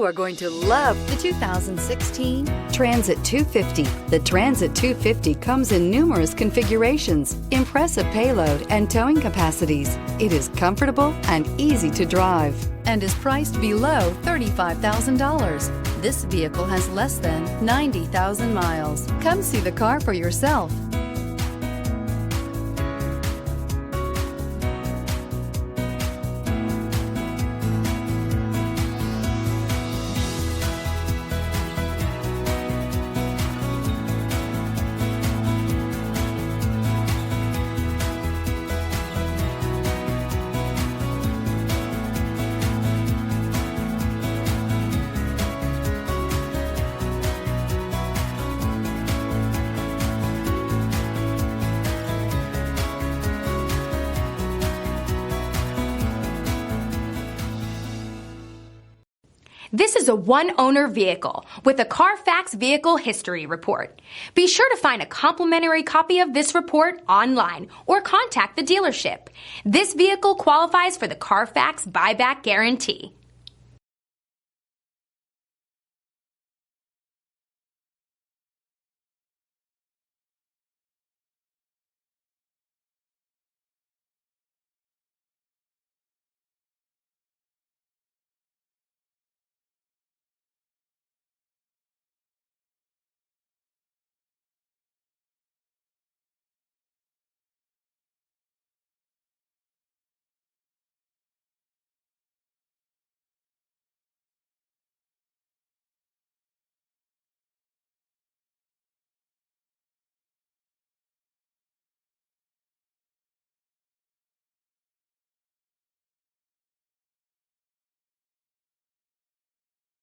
You are going to love the 2016 Transit 250. The Transit 250 comes in numerous configurations, impressive payload, and towing capacities. It is comfortable and easy to drive and is priced below $35,000. This vehicle has less than 90,000 miles. Come see the car for yourself. This is a one-owner vehicle with a Carfax Vehicle History Report. Be sure to find a complimentary copy of this report online or contact the dealership. This vehicle qualifies for the Carfax Buyback Guarantee.